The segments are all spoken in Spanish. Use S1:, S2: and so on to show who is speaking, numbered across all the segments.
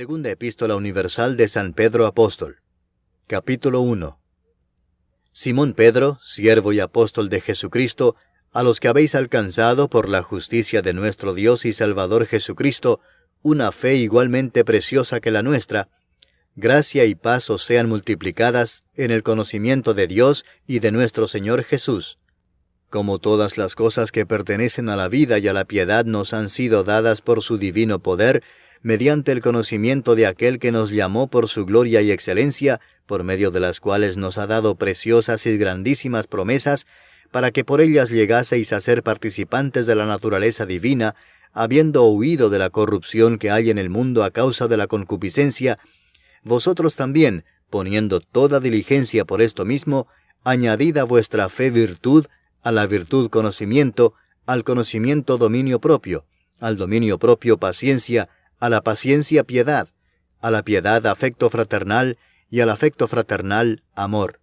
S1: Segunda Epístola Universal de San Pedro Apóstol. Capítulo 1. Simón Pedro, siervo y apóstol de Jesucristo, a los que habéis alcanzado por la justicia de nuestro Dios y Salvador Jesucristo, una fe igualmente preciosa que la nuestra, gracia y paz os sean multiplicadas en el conocimiento de Dios y de nuestro Señor Jesús. Como todas las cosas que pertenecen a la vida y a la piedad nos han sido dadas por su divino poder, mediante el conocimiento de aquel que nos llamó por su gloria y excelencia, por medio de las cuales nos ha dado preciosas y grandísimas promesas, para que por ellas llegaseis a ser participantes de la naturaleza divina, habiendo huido de la corrupción que hay en el mundo a causa de la concupiscencia, vosotros también, poniendo toda diligencia por esto mismo, añadid a vuestra fe virtud, a la virtud conocimiento, al conocimiento dominio propio, al dominio propio paciencia, a la paciencia piedad, a la piedad afecto fraternal, y al afecto fraternal amor.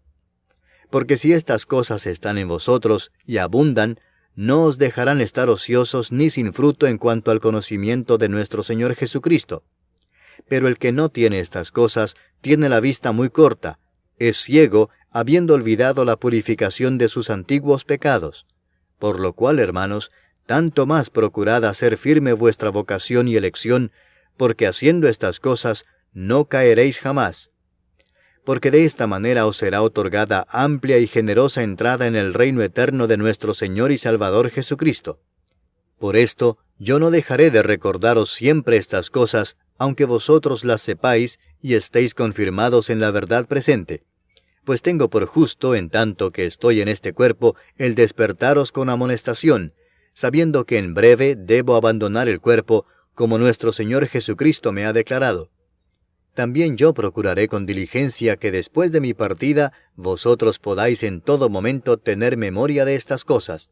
S1: Porque si estas cosas están en vosotros y abundan, no os dejarán estar ociosos ni sin fruto en cuanto al conocimiento de nuestro Señor Jesucristo. Pero el que no tiene estas cosas tiene la vista muy corta, es ciego, habiendo olvidado la purificación de sus antiguos pecados. Por lo cual, hermanos, tanto más procurad hacer firme vuestra vocación y elección, porque haciendo estas cosas no caeréis jamás. Porque de esta manera os será otorgada amplia y generosa entrada en el reino eterno de nuestro Señor y Salvador Jesucristo. Por esto, yo no dejaré de recordaros siempre estas cosas, aunque vosotros las sepáis y estéis confirmados en la verdad presente. Pues tengo por justo, en tanto que estoy en este cuerpo, el despertaros con amonestación, sabiendo que en breve debo abandonar el cuerpo, como nuestro Señor Jesucristo me ha declarado. También yo procuraré con diligencia que después de mi partida vosotros podáis en todo momento tener memoria de estas cosas,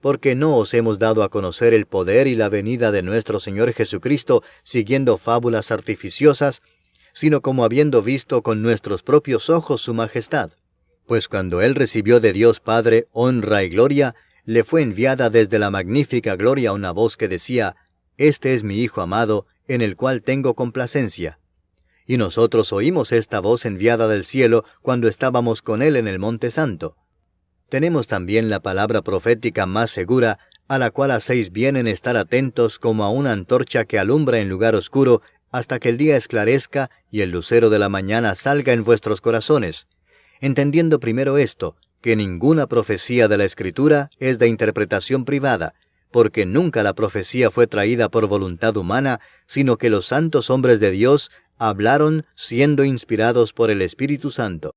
S1: porque no os hemos dado a conocer el poder y la venida de nuestro Señor Jesucristo siguiendo fábulas artificiosas, sino como habiendo visto con nuestros propios ojos su majestad. Pues cuando Él recibió de Dios Padre honra y gloria, le fue enviada desde la magnífica gloria una voz que decía: «Este es mi Hijo amado, en el cual tengo complacencia». Y nosotros oímos esta voz enviada del cielo cuando estábamos con Él en el Monte Santo. Tenemos también la palabra profética más segura, a la cual hacéis bien en estar atentos como a una antorcha que alumbra en lugar oscuro, hasta que el día esclarezca y el lucero de la mañana salga en vuestros corazones, entendiendo primero esto, que ninguna profecía de la Escritura es de interpretación privada, porque nunca la profecía fue traída por voluntad humana, sino que los santos hombres de Dios hablaron siendo inspirados por el Espíritu Santo.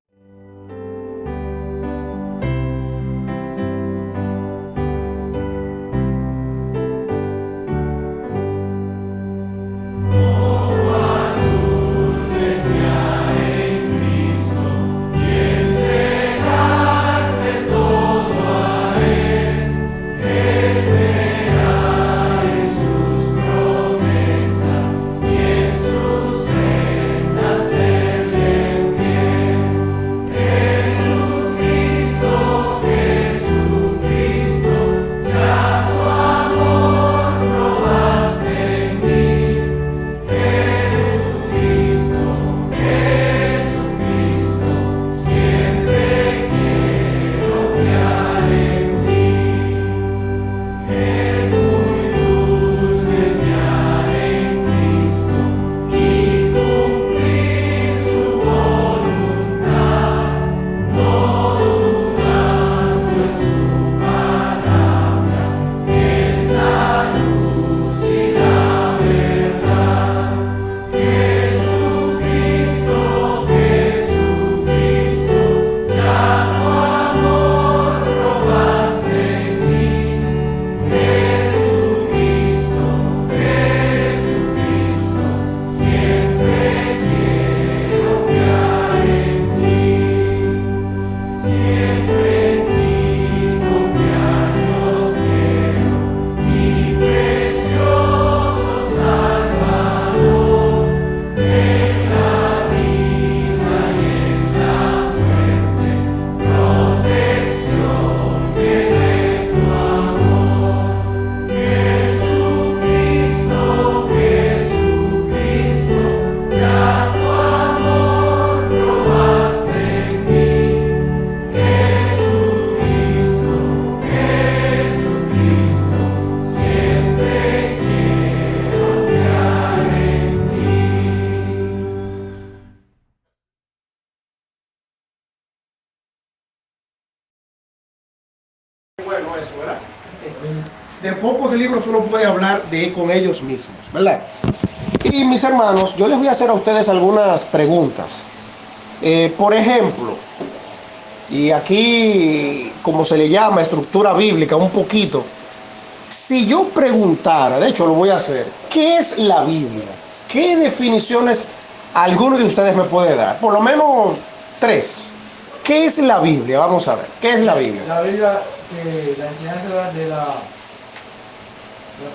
S2: eso, ¿verdad? De pocos libros uno puede hablar con ellos mismos, ¿verdad? Y mis hermanos, yo les voy a hacer a ustedes algunas preguntas. Por ejemplo, y aquí, como se le llama, estructura bíblica, un poquito. Si yo preguntara, de hecho lo voy a hacer, ¿qué es la Biblia? ¿Qué definiciones alguno de ustedes me puede dar? Por lo menos 3. ¿Qué es la Biblia? Vamos a ver, ¿qué es la Biblia?
S3: La Biblia, la enseñanza de la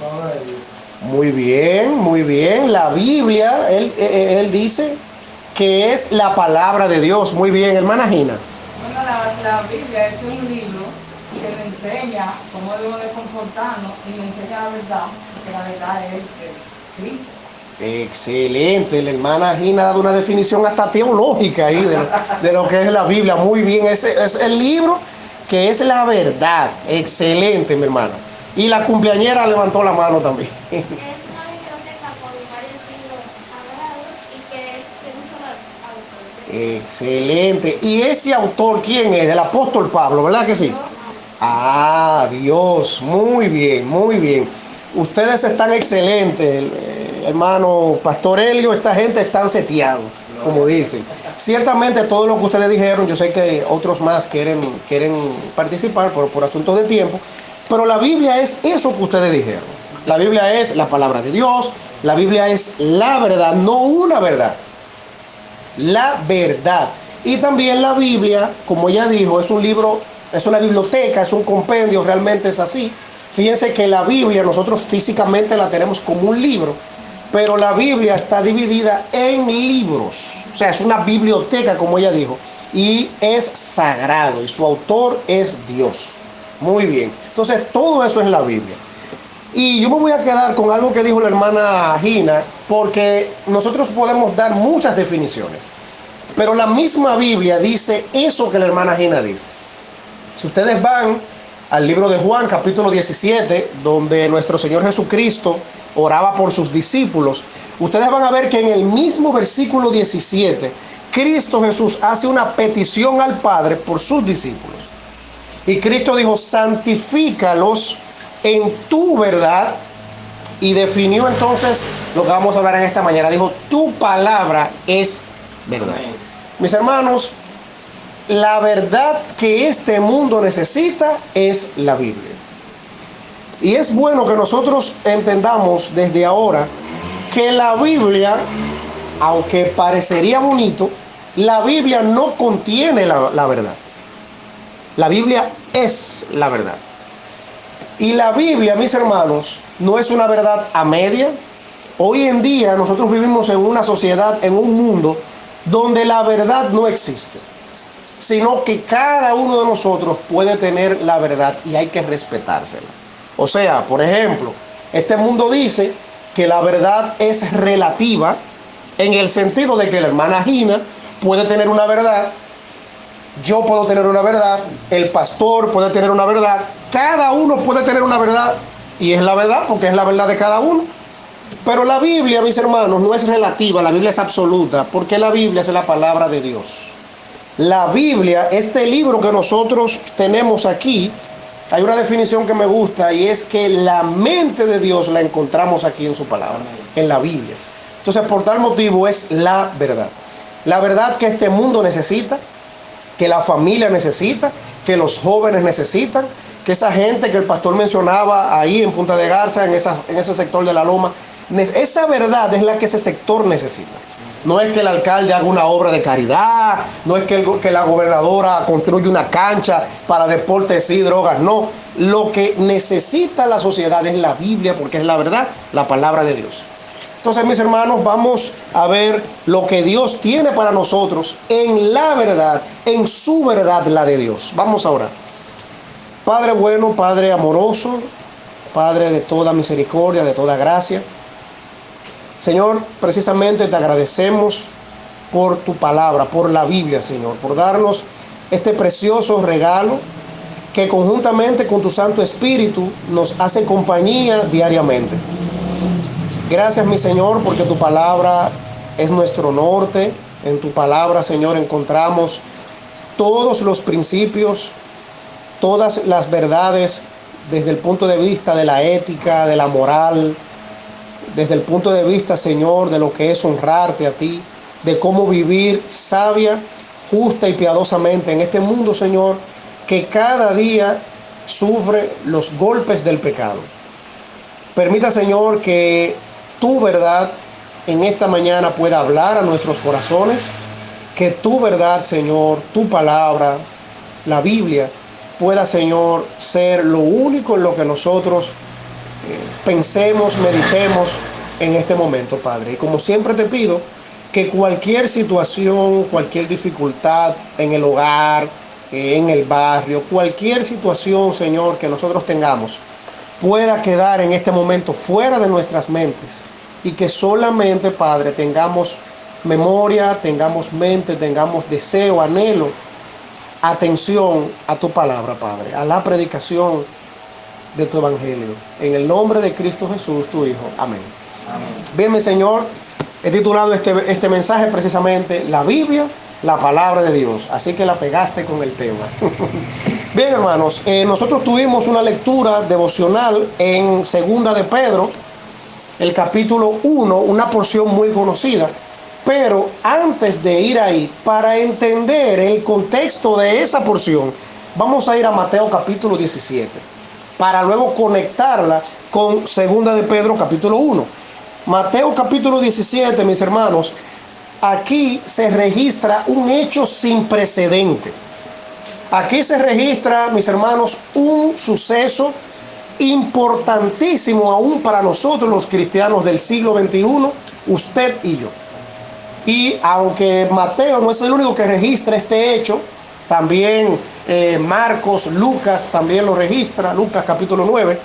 S3: palabra de Dios.
S2: Muy bien, muy bien. La Biblia, él dice que es la palabra de Dios. Muy bien, hermana Gina.
S4: Bueno, la Biblia es un libro que me enseña cómo debemos de comportarnos y me enseña la verdad, porque la verdad es Cristo.
S2: Excelente, la hermana Gina ha dado una definición hasta teológica ahí de lo que es la Biblia. Muy bien, ese es el libro que es la verdad. Excelente, mi hermana. Y la cumpleañera levantó la mano también.
S5: Es una biblioteca con varios libros sagrados y que es de un solo autor.
S2: Excelente. ¿Y ese autor quién es? El apóstol Pablo, ¿verdad que sí? Ah, Dios. Muy bien, muy bien. Ustedes están excelentes, hermano Pastor Helio. Esta gente están seteados, como dicen. Ciertamente todo lo que ustedes dijeron, yo sé que otros más quieren participar por asuntos de tiempo. Pero la Biblia es eso que ustedes dijeron. La Biblia es la palabra de Dios. La Biblia es la verdad, no una verdad. La verdad. Y también la Biblia, como ella dijo, es un libro, es una biblioteca, es un compendio, realmente es así. Fíjense que la Biblia nosotros físicamente la tenemos como un libro, pero la Biblia está dividida en libros. O sea, es una biblioteca, como ella dijo, y es sagrado, y su autor es Dios. Muy bien. Entonces, todo eso es la Biblia. Y yo me voy a quedar con algo que dijo la hermana Gina, porque nosotros podemos dar muchas definiciones. Pero la misma Biblia dice eso que la hermana Gina dijo. Si ustedes van al libro de Juan, capítulo 17, donde nuestro Señor Jesucristo oraba por sus discípulos, ustedes van a ver que en el mismo versículo 17, Cristo Jesús hace una petición al Padre por sus discípulos. Y Cristo dijo, santifícalos en tu verdad. Y definió entonces lo que vamos a hablar en esta mañana. Dijo, tu palabra es verdad. Mis hermanos, la verdad que este mundo necesita es la Biblia. Y es bueno que nosotros entendamos desde ahora que la Biblia, aunque parecería bonito, la Biblia no contiene la verdad. La Biblia es la verdad. Y la Biblia, mis hermanos, no es una verdad a media. Hoy en día nosotros vivimos en una sociedad, en un mundo donde la verdad no existe, sino que cada uno de nosotros puede tener la verdad y hay que respetársela. O sea, por ejemplo, este mundo dice que la verdad es relativa en el sentido de que la hermana Gina puede tener una verdad, yo puedo tener una verdad, el pastor puede tener una verdad, cada uno puede tener una verdad y es la verdad porque es la verdad de cada uno. Pero la Biblia, mis hermanos, no es relativa, la Biblia es absoluta, porque la Biblia es la palabra de Dios. La Biblia, este libro que nosotros tenemos aquí, hay una definición que me gusta y es que la mente de Dios la encontramos aquí en su palabra, en la Biblia. Entonces, por tal motivo es la verdad. La verdad que este mundo necesita, que la familia necesita, que los jóvenes necesitan, que esa gente que el pastor mencionaba ahí en Punta de Garza, en ese sector de la Loma, esa verdad es la que ese sector necesita. No es que el alcalde haga una obra de caridad, no es que la gobernadora construya una cancha para deportes y drogas, no. Lo que necesita la sociedad es la Biblia, porque es la verdad, la palabra de Dios. Entonces, mis hermanos, vamos a ver lo que Dios tiene para nosotros en la verdad, en su verdad, la de Dios. Vamos a orar. Padre bueno, Padre amoroso, Padre de toda misericordia, de toda gracia. Señor, precisamente te agradecemos por tu palabra, por la Biblia, Señor, por darnos este precioso regalo que conjuntamente con tu Santo Espíritu nos hace compañía diariamente. Gracias, mi Señor, porque tu palabra es nuestro norte. En tu palabra, Señor, encontramos todos los principios, todas las verdades desde el punto de vista de la ética, de la moral, desde el punto de vista, Señor, de lo que es honrarte a ti, de cómo vivir sabia, justa y piadosamente en este mundo, Señor, que cada día sufre los golpes del pecado. Permita, Señor, que tu verdad en esta mañana pueda hablar a nuestros corazones, que tu verdad, Señor, tu palabra, la Biblia, pueda, Señor, ser lo único en lo que nosotros pensemos, meditemos en este momento, Padre. Y como siempre te pido que cualquier situación, cualquier dificultad en el hogar, en el barrio, cualquier situación, Señor, que nosotros tengamos, pueda quedar en este momento fuera de nuestras mentes y que solamente, Padre, tengamos memoria, tengamos mente, tengamos deseo, anhelo, atención a tu palabra, Padre, a la predicación de tu evangelio. En el nombre de Cristo Jesús, tu Hijo. Amén. Amén. Bien, mi Señor, he titulado este mensaje precisamente La Biblia, la palabra de Dios. Así que la pegaste con el tema. Bien, hermanos, nosotros tuvimos una lectura devocional en Segunda de Pedro, el capítulo 1, una porción muy conocida. Pero antes de ir ahí, para entender el contexto de esa porción, vamos a ir a Mateo capítulo 17, para luego conectarla con Segunda de Pedro capítulo 1. Mateo capítulo 17, mis hermanos, aquí se registra un hecho sin precedente. Aquí se registra, mis hermanos, un suceso importantísimo aún para nosotros los cristianos del siglo XXI, usted y yo. Y aunque Mateo no es el único que registra este hecho, también Marcos, Lucas también lo registra, Lucas capítulo 9,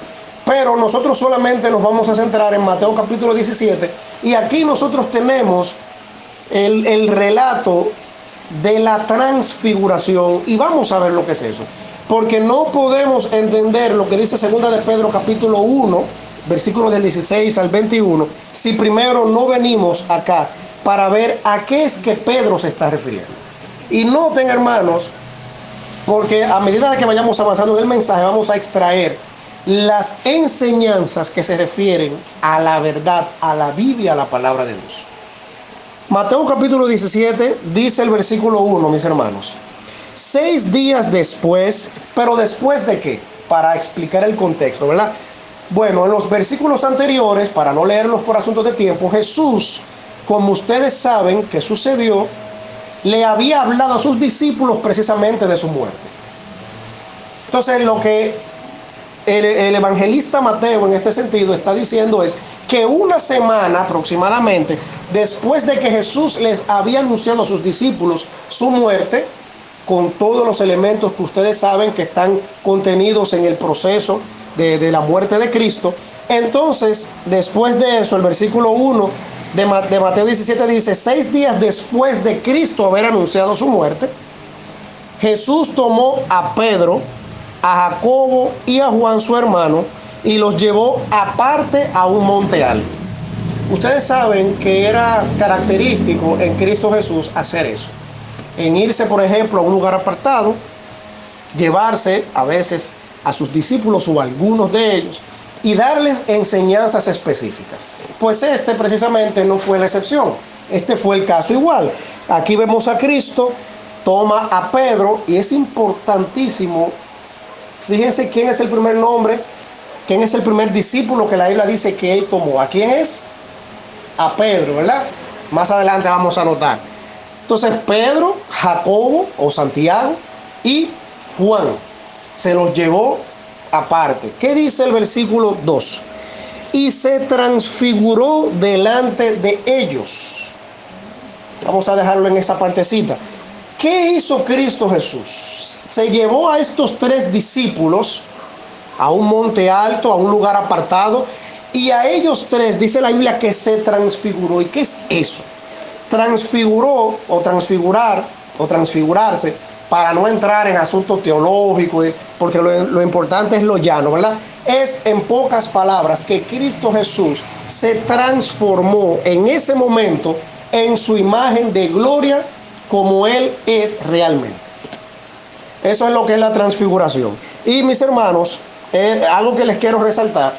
S2: pero nosotros solamente nos vamos a centrar en Mateo capítulo 17, y aquí nosotros tenemos el relato de la transfiguración, y vamos a ver lo que es eso, porque no podemos entender lo que dice Segunda de Pedro capítulo 1, versículos del 16 al 21, si primero no venimos acá para ver a qué es que Pedro se está refiriendo. Y noten, hermanos, porque a medida que vayamos avanzando en el mensaje, vamos a extraer las enseñanzas que se refieren a la verdad, a la Biblia, a la palabra de Dios. Mateo capítulo 17 dice el versículo 1, mis hermanos. 6 días después, pero ¿después de qué? Para explicar el contexto, ¿verdad? Bueno, en los versículos anteriores, para no leerlos por asuntos de tiempo, Jesús, como ustedes saben que sucedió, le había hablado a sus discípulos precisamente de su muerte. Entonces, lo que el evangelista Mateo en este sentido está diciendo es que una semana aproximadamente después de que Jesús les había anunciado a sus discípulos su muerte, con todos los elementos que ustedes saben que están contenidos en el proceso de la muerte de Cristo, entonces, después de eso, el versículo 1 de Mateo 17 dice: 6 días después de Cristo haber anunciado su muerte, Jesús tomó a Pedro, a Jacobo y a Juan su hermano, y los llevó aparte a un monte alto. Ustedes saben que era característico en Cristo Jesús hacer eso, en irse, por ejemplo, a un lugar apartado, llevarse a veces a sus discípulos o a algunos de ellos y darles enseñanzas específicas. Pues este precisamente no fue la excepción, este fue el caso igual. Aquí vemos a Cristo, toma a Pedro, y es importantísimo, fíjense quién es el primer nombre, quién es el primer discípulo que la Biblia dice que él tomó. ¿A quién es? A Pedro, ¿verdad? Más adelante vamos a notar. Entonces Pedro, Jacobo o Santiago y Juan se los llevó aparte. ¿Qué dice el versículo 2? Y se transfiguró delante de ellos. Vamos a dejarlo en esa partecita. ¿Qué hizo Cristo Jesús? Se llevó a estos 3 discípulos a un monte alto, a un lugar apartado, y a ellos 3 dice la Biblia que se transfiguró. ¿Y qué es eso? Transfiguró o transfigurar o transfigurarse, para no entrar en asuntos teológicos, porque lo importante es lo llano, ¿verdad? Es, en pocas palabras, que Cristo Jesús se transformó en ese momento en su imagen de gloria, como Él es realmente. Eso es lo que es la transfiguración. Y mis hermanos, algo que les quiero resaltar,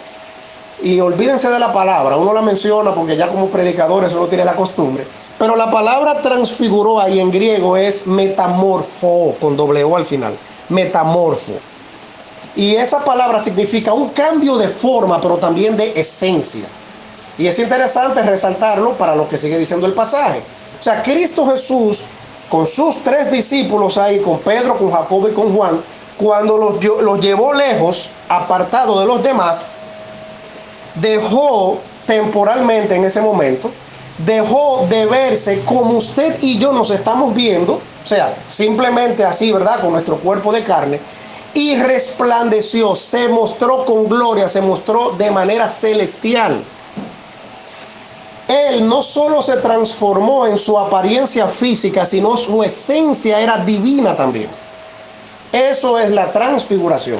S2: y olvídense de la palabra, uno la menciona porque ya como predicadores uno tiene la costumbre, pero la palabra transfiguró ahí en griego es metamorfo, con doble O al final, metamorfo. Y esa palabra significa un cambio de forma, pero también de esencia. Y es interesante resaltarlo para lo que sigue diciendo el pasaje. O sea, Cristo Jesús, con sus 3 discípulos ahí, con Pedro, con Jacobo y con Juan, cuando los llevó lejos, apartado de los demás, dejó temporalmente en ese momento, dejó de verse como usted y yo nos estamos viendo, o sea, simplemente así, ¿verdad? Con nuestro cuerpo de carne, y resplandeció, se mostró con gloria, se mostró de manera celestial. Él no solo se transformó en su apariencia física, sino su esencia era divina también. Eso es la transfiguración.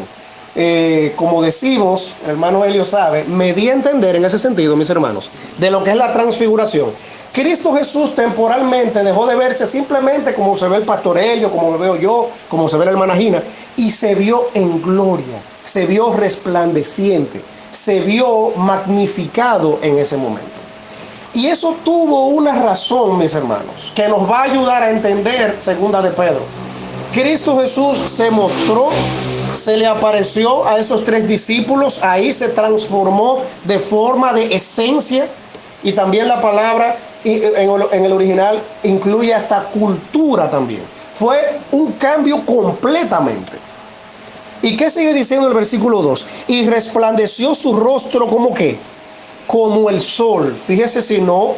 S2: Como decimos, el hermano Helio sabe, me di a entender en ese sentido, mis hermanos, de lo que es la transfiguración. Cristo Jesús temporalmente dejó de verse simplemente como se ve el pastor Helio, como me veo yo, como se ve la hermana Gina, y se vio en gloria, se vio resplandeciente, se vio magnificado en ese momento. Y eso tuvo una razón, mis hermanos, que nos va a ayudar a entender segunda de Pedro. Cristo Jesús se mostró, se le apareció a esos 3 discípulos, ahí se transformó de forma, de esencia, y también la palabra en el original incluye hasta cultura también. Fue un cambio completamente. ¿Y qué sigue diciendo el versículo 2? Y resplandeció su rostro como ¿qué? Como el sol. Fíjese si no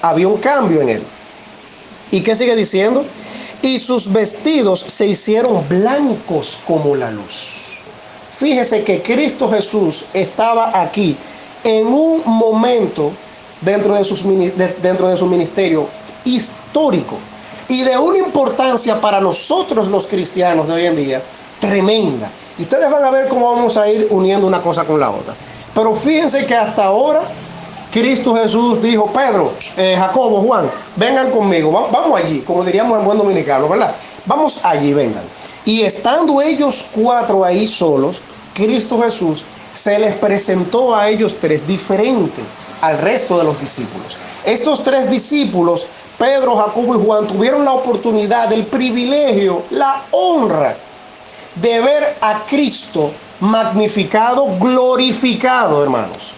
S2: había un cambio en él. ¿Y qué sigue diciendo? Y sus vestidos se hicieron blancos como la luz. Fíjese que Cristo Jesús estaba aquí en un momento dentro de su ministerio histórico y de una importancia para nosotros los cristianos de hoy en día tremenda. Y ustedes van a ver cómo vamos a ir uniendo una cosa con la otra. Pero fíjense que hasta ahora Cristo Jesús dijo: Pedro, Jacobo, Juan, vengan conmigo, vamos allí, como diríamos en buen dominicano, ¿verdad? Vamos allí, vengan. Y estando ellos 4 ahí solos, Cristo Jesús se les presentó a ellos 3 diferentes al resto de los discípulos. Estos 3 discípulos, Pedro, Jacobo y Juan, tuvieron la oportunidad, el privilegio, la honra de ver a Cristo magnificado, glorificado, hermanos.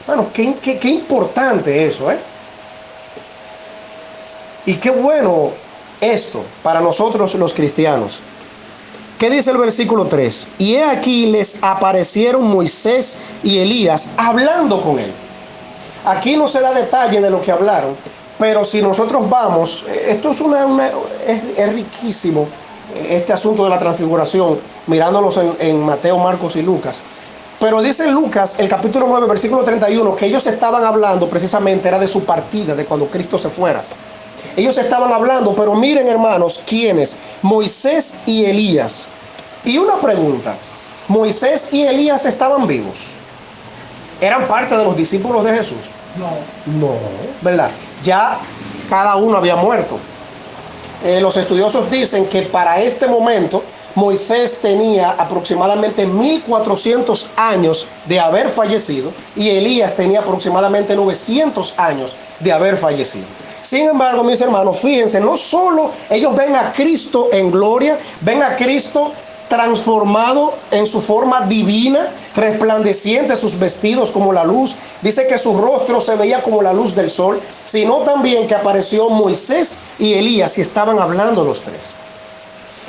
S2: Bueno, qué importante eso, ¿eh? Y qué bueno esto para nosotros los cristianos. ¿Qué dice el versículo 3? Y he aquí les aparecieron Moisés y Elías hablando con él. Aquí no se da detalle de lo que hablaron, pero si nosotros vamos, esto es es riquísimo, este asunto de la transfiguración, mirándolos en Mateo, Marcos y Lucas. Pero dice Lucas, el capítulo 9, versículo 31, que ellos estaban hablando precisamente, era de su partida, de cuando Cristo se fuera. Ellos estaban hablando, pero miren, hermanos, ¿quiénes? Moisés y Elías. Y una pregunta, ¿Moisés y Elías estaban vivos? ¿Eran parte de los discípulos de Jesús? No, ¿verdad? Ya cada uno había muerto. Los estudiosos dicen que para este momento Moisés tenía aproximadamente 1400 años de haber fallecido y Elías tenía aproximadamente 900 años de haber fallecido. Sin embargo, mis hermanos, fíjense, no solo ellos ven a Cristo en gloria, ven a Cristo transformado en su forma divina, resplandeciente, sus vestidos como la luz. Dice que su rostro se veía como la luz del sol, sino también que apareció Moisés y Elías y estaban hablando los 3.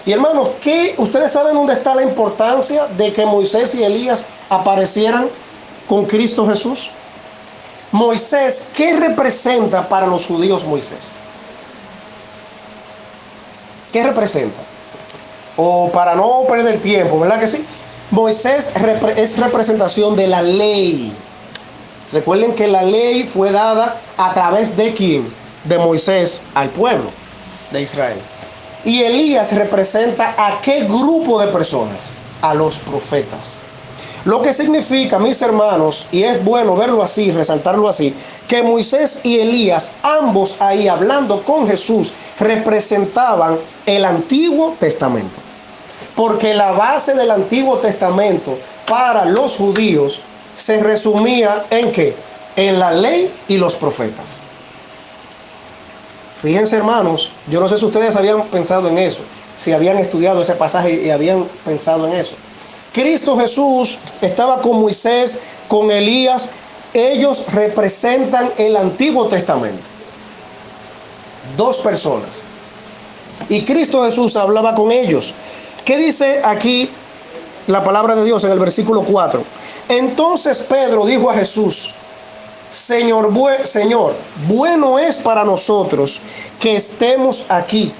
S2: Y hermanos, ¿ustedes saben dónde está la importancia de que Moisés y Elías aparecieran con Cristo Jesús? Moisés, ¿qué representa para los judíos Moisés? ¿Qué representa? O para no perder tiempo, ¿verdad que sí? Moisés es representación de la ley. Recuerden que la ley fue dada a través de ¿quién? De Moisés al pueblo de Israel. Y Elías representa a qué grupo de personas? A los profetas. Lo que significa, mis hermanos, y es bueno verlo así, resaltarlo así, que Moisés y Elías, ambos ahí hablando con Jesús, representaban el Antiguo Testamento. Porque la base del Antiguo Testamento para los judíos se resumía en ¿qué? En la ley y los profetas. Fíjense, hermanos, yo no sé si ustedes habían pensado en eso, si habían estudiado ese pasaje y habían pensado en eso. Cristo Jesús estaba con Moisés, con Elías. Ellos representan el Antiguo Testamento. Dos personas. Y Cristo Jesús hablaba con ellos. ¿Qué dice aquí la palabra de Dios en el versículo 4? Entonces Pedro dijo a Jesús: Señor, bueno es para nosotros que estemos aquí.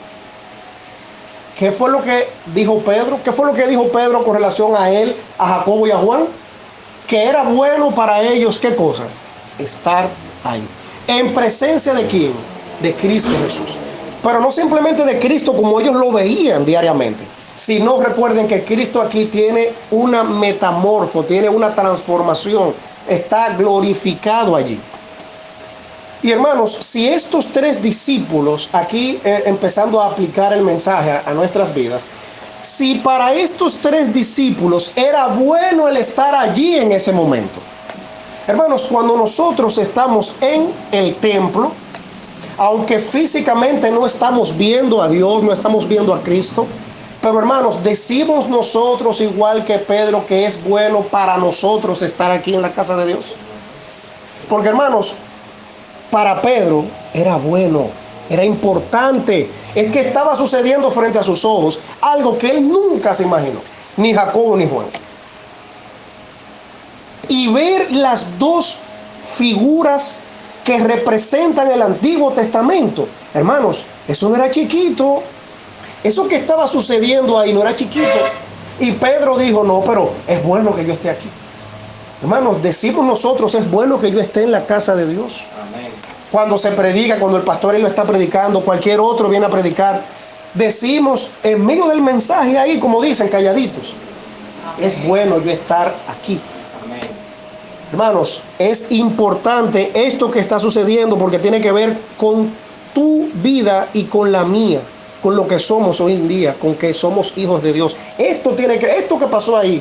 S2: ¿Qué fue lo que dijo Pedro? ¿Qué fue lo que dijo Pedro con relación a él, a Jacobo y a Juan? Que era bueno para ellos, ¿qué cosa? Estar ahí. ¿En presencia de quién? De Cristo Jesús. Pero no simplemente de Cristo como ellos lo veían diariamente, sino recuerden que Cristo aquí tiene una metamorfo, tiene una transformación, está glorificado allí. Y hermanos, si estos tres discípulos, aquí empezando a aplicar el mensaje a nuestras vidas, si para estos tres discípulos era bueno el estar allí en ese momento. Hermanos, cuando nosotros estamos en el templo, aunque físicamente no estamos viendo a Dios, no estamos viendo a Cristo, pero hermanos, decimos nosotros igual que Pedro que es bueno para nosotros estar aquí en la casa de Dios. Porque hermanos, para Pedro era bueno, era importante. Es que estaba sucediendo frente a sus ojos algo que él nunca se imaginó, ni Jacobo ni Juan. Y ver las dos figuras que representan el Antiguo Testamento, hermanos, eso no era chiquito. Eso que estaba sucediendo ahí no era chiquito. Y Pedro dijo: no, pero es bueno que yo esté aquí. Hermanos, decimos nosotros: es bueno que yo esté en la casa de Dios. Amén. Cuando se predica, cuando el pastor ahí lo está predicando, cualquier otro viene a predicar, decimos en medio del mensaje ahí, como dicen, calladitos: amén, es bueno yo estar aquí. Amén. Hermanos, es importante esto que está sucediendo porque tiene que ver con tu vida y con la mía, con lo que somos hoy en día, con que somos hijos de Dios. Esto que pasó ahí,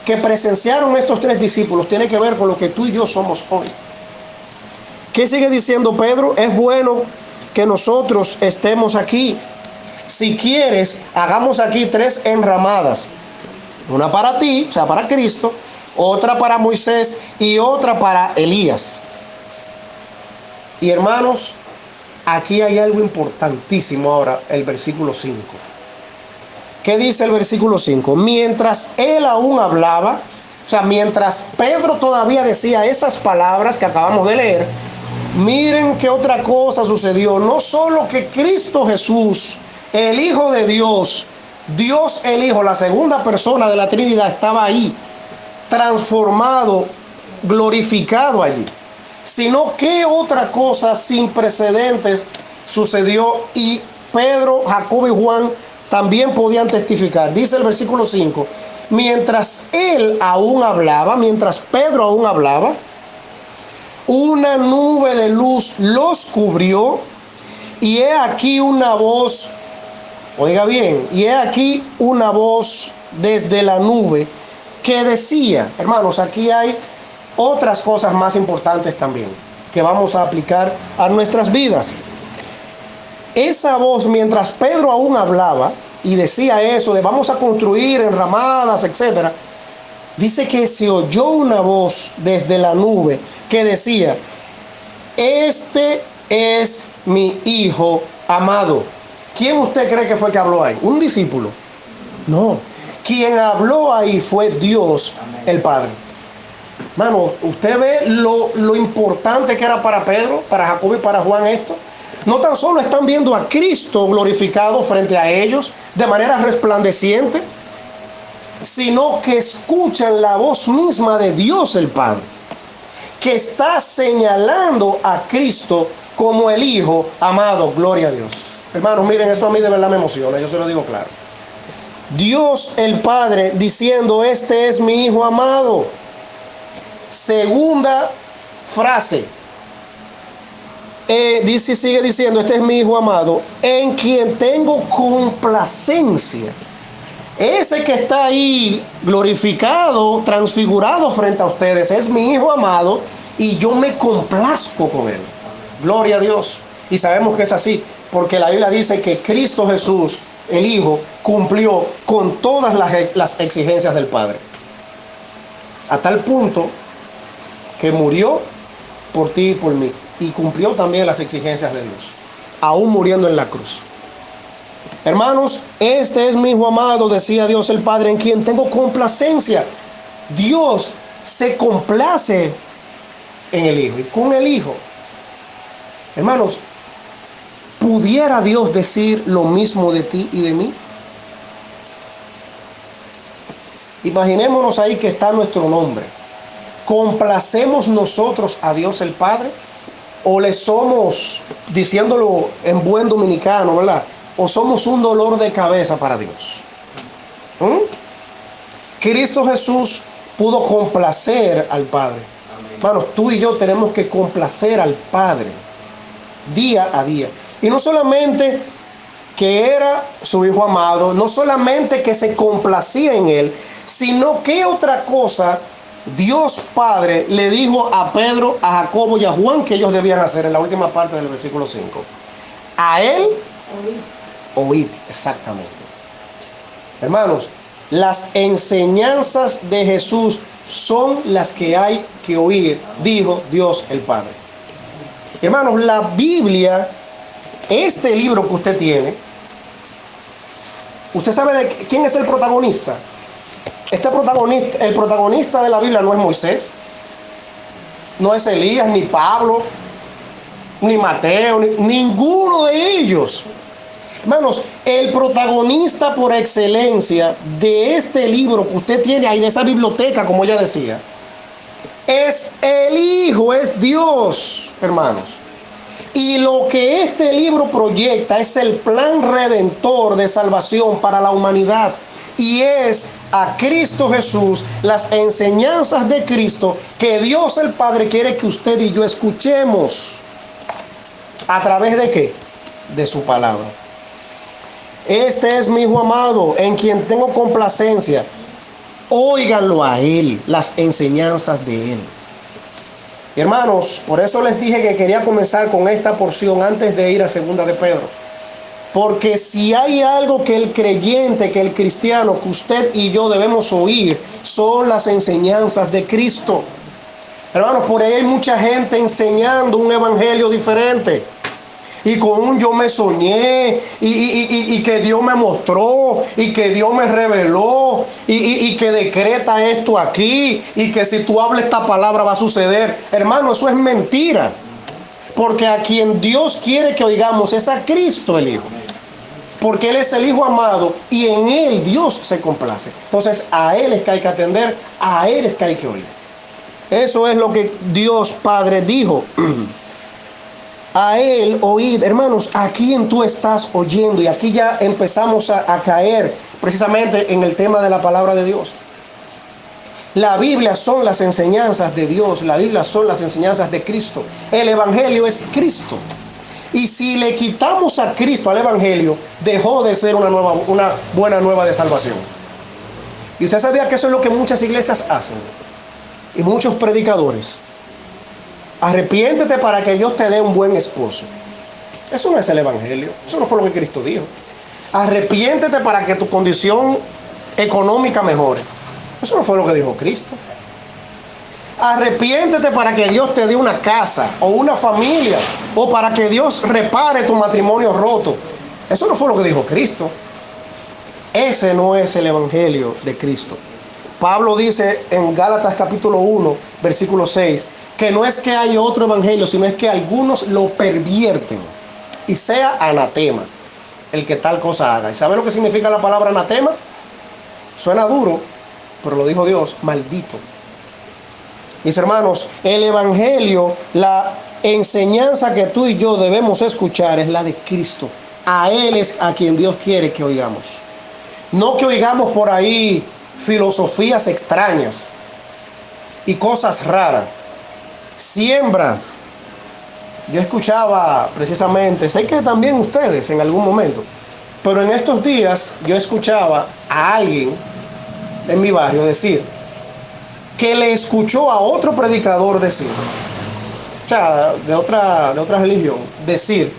S2: que presenciaron estos tres discípulos, tiene que ver con lo que tú y yo somos hoy. ¿Qué sigue diciendo Pedro? Es bueno que nosotros estemos aquí. Si quieres, hagamos aquí tres enramadas. Una para ti, o sea, para Cristo, otra para Moisés y otra para Elías. Y hermanos, aquí hay algo importantísimo ahora, el versículo 5. ¿Qué dice el versículo 5? Mientras él aún hablaba, o sea, mientras Pedro todavía decía esas palabras que acabamos de leer, miren qué otra cosa sucedió. No solo que Cristo Jesús, el Hijo de Dios, Dios el Hijo, la segunda persona de la Trinidad, estaba ahí, transformado, glorificado allí, sino que otra cosa sin precedentes sucedió y Pedro, Jacobo y Juan también podían testificar. Dice el versículo 5, mientras él aún hablaba, mientras Pedro aún hablaba, una nube de luz los cubrió y he aquí una voz, oiga bien, y he aquí una voz desde la nube que decía, hermanos, aquí hay otras cosas más importantes también que vamos a aplicar a nuestras vidas. Esa voz, mientras Pedro aún hablaba y decía eso de vamos a construir enramadas, etcétera, dice que se oyó una voz desde la nube que decía: este es mi Hijo amado. ¿Quién usted cree que fue que habló ahí? ¿Un discípulo? No. Quien habló ahí fue Dios, el Padre. Hermano, ¿usted ve lo importante que era para Pedro, para Jacobo y para Juan esto? No tan solo están viendo a Cristo glorificado frente a ellos de manera resplandeciente, sino que escuchan la voz misma de Dios el Padre, que está señalando a Cristo como el Hijo amado. Gloria a Dios. Hermanos, miren, eso a mí de verdad me emociona, yo se lo digo claro. Dios el Padre diciendo: este es mi Hijo amado. Segunda frase, sigue diciendo: este es mi Hijo amado, en quien tengo complacencia. Ese que está ahí glorificado, transfigurado frente a ustedes, es mi Hijo amado y yo me complazco con él. Gloria a Dios. Y sabemos que es así, porque la Biblia dice que Cristo Jesús, el Hijo, cumplió con todas las exigencias del Padre. A tal punto que murió por ti y por mí. Y cumplió también las exigencias de Dios, aún muriendo en la cruz. Hermanos, este es mi Hijo amado, decía Dios el Padre, en quien tengo complacencia. Dios se complace en el Hijo y con el Hijo. Hermanos, ¿pudiera Dios decir lo mismo de ti y de mí? Imaginémonos ahí que está nuestro nombre. ¿Complacemos nosotros a Dios el Padre? ¿O le somos, diciéndolo en buen dominicano, ¿verdad? ¿O somos un dolor de cabeza para Dios? Cristo Jesús pudo complacer al Padre. Hermanos, tú y yo tenemos que complacer al Padre día a día. Y no solamente que era su Hijo amado, no solamente que se complacía en él, sino que otra cosa Dios Padre le dijo a Pedro, a Jacobo y a Juan que ellos debían hacer en la última parte del versículo 5. A él oíd, exactamente. Hermanos, las enseñanzas de Jesús son las que hay que oír, dijo Dios el Padre. Hermanos, la Biblia, este libro que usted tiene, ¿usted sabe de quién es el protagonista? El protagonista de la Biblia no es Moisés, no es Elías, ni Pablo, ni Mateo, ninguno de ellos. Hermanos, el protagonista por excelencia de este libro que usted tiene ahí, de esa biblioteca, como ella decía, es el Hijo, es Dios, hermanos. Y lo que este libro proyecta es el plan redentor de salvación para la humanidad. Y es a Cristo Jesús, las enseñanzas de Cristo que Dios el Padre quiere que usted y yo escuchemos. ¿A través de qué? De su palabra. Este es mi Hijo amado, en quien tengo complacencia. Óiganlo a Él, las enseñanzas de Él. Y hermanos, por eso les dije que quería comenzar con esta porción antes de ir a segunda de Pedro. Porque si hay algo que el creyente, que el cristiano, que usted y yo debemos oír, son las enseñanzas de Cristo. Hermanos, por ahí hay mucha gente enseñando un evangelio diferente. Y con un yo me soñé, y que Dios me mostró, y que Dios me reveló, y que decreta esto aquí, y que si tú hablas esta palabra va a suceder. Hermano, eso es mentira. Porque a quien Dios quiere que oigamos es a Cristo el Hijo. Porque Él es el Hijo amado y en Él Dios se complace. Entonces a Él es que hay que atender, a Él es que hay que oír. Eso es lo que Dios Padre dijo. A Él oíd. Hermanos, ¿a quién tú estás oyendo? Y aquí ya empezamos a caer precisamente en el tema de la palabra de Dios. La Biblia son las enseñanzas de Dios. La Biblia son las enseñanzas de Cristo. El Evangelio es Cristo. Y si le quitamos a Cristo al Evangelio, dejó de ser una buena nueva de salvación. Y usted sabía que eso es lo que muchas iglesias hacen. Y muchos predicadores. Arrepiéntete para que Dios te dé un buen esposo. Eso no es el Evangelio. Eso no fue lo que Cristo dijo. Arrepiéntete para que tu condición económica mejore. Eso no fue lo que dijo Cristo. Arrepiéntete para que Dios te dé una casa o una familia, o para que Dios repare tu matrimonio roto. Eso no fue lo que dijo Cristo. Ese no es el Evangelio de Cristo. Pablo dice en Gálatas capítulo 1, versículo 6, que no es que hay otro evangelio, sino es que algunos lo pervierten y sea anatema el que tal cosa haga. ¿Y sabe lo que significa la palabra anatema? Suena duro, pero lo dijo Dios, maldito. Mis hermanos, el evangelio, la enseñanza que tú y yo debemos escuchar es la de Cristo. A Él es a quien Dios quiere que oigamos. No que oigamos por ahí filosofías extrañas y cosas raras. Siembra. Yo escuchaba precisamente, sé que también ustedes en algún momento, Pero en estos días yo escuchaba a alguien en mi barrio decir que le escuchó a otro predicador decir, o sea, de otra religión, decir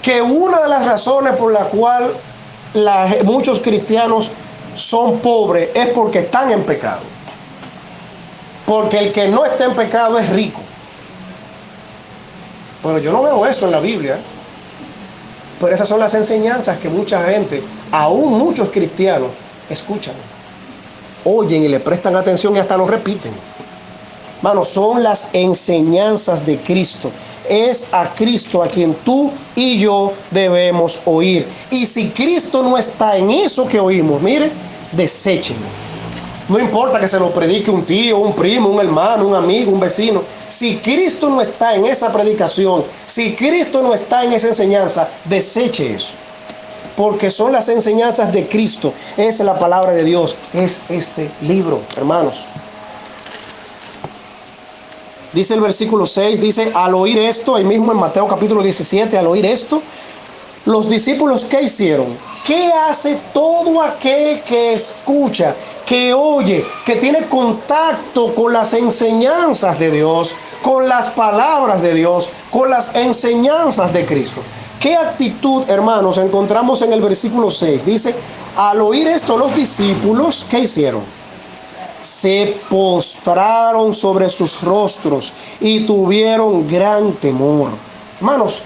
S2: que una de las razones por la cual muchos cristianos son pobres es porque están en pecado. Porque el que no está en pecado es rico. Pero yo no veo eso en la Biblia. Pero esas son las enseñanzas que mucha gente, aún muchos cristianos, escuchan, oyen y le prestan atención y hasta lo repiten. Hermano, son las enseñanzas de Cristo. Es a Cristo a quien tú y yo debemos oír. Y si Cristo no está en eso que oímos, mire, deséchenlo. No importa que se lo predique un tío, un primo, un hermano, un amigo, un vecino. Si Cristo no está en esa predicación, si Cristo no está en esa enseñanza, deseche eso. Porque son las enseñanzas de Cristo. Es la palabra de Dios. Es este libro, hermanos. Dice el versículo 6, dice, al oír esto, ahí mismo en Mateo capítulo 17, al oír esto, los discípulos, ¿qué hicieron? ¿Qué hace todo aquel que escucha, que oye, que tiene contacto con las enseñanzas de Dios, con las palabras de Dios, con las enseñanzas de Cristo? ¿Qué actitud, hermanos, encontramos en el versículo 6? Dice, al oír esto, los discípulos, ¿qué hicieron? Se postraron sobre sus rostros y tuvieron gran temor. Hermanos,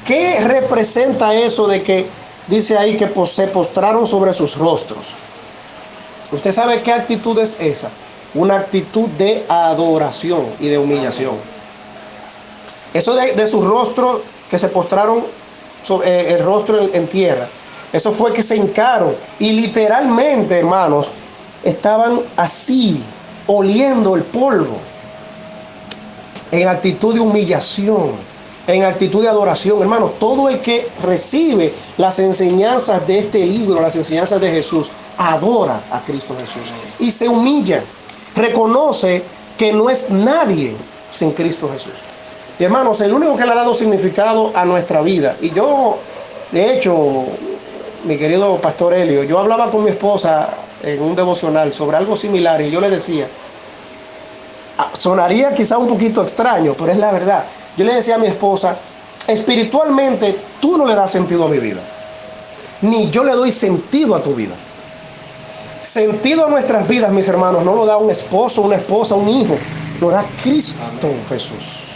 S2: ¿qué representa eso de que dice ahí que se postraron sobre sus rostros? ¿Usted sabe qué actitud es esa? Una actitud de adoración y de humillación. Eso de su rostro, que se postraron sobre el rostro en tierra, eso fue que se hincaron y literalmente, hermanos, estaban así, oliendo el polvo, en actitud de humillación, en actitud de adoración. Hermanos, todo el que recibe las enseñanzas de este libro, las enseñanzas de Jesús, adora a Cristo Jesús y se humilla, reconoce que no es nadie sin Cristo Jesús. Y hermanos, el único que le ha dado significado a nuestra vida, y yo, de hecho, mi querido pastor Helio, yo hablaba con mi esposa en un devocional sobre algo similar y yo le decía, sonaría quizá un poquito extraño, pero es la verdad. Yo le decía a mi esposa, espiritualmente tú no le das sentido a mi vida, ni yo le doy sentido a tu vida. Sentido a nuestras vidas, mis hermanos, no lo da un esposo, una esposa, un hijo, lo da Cristo Jesús.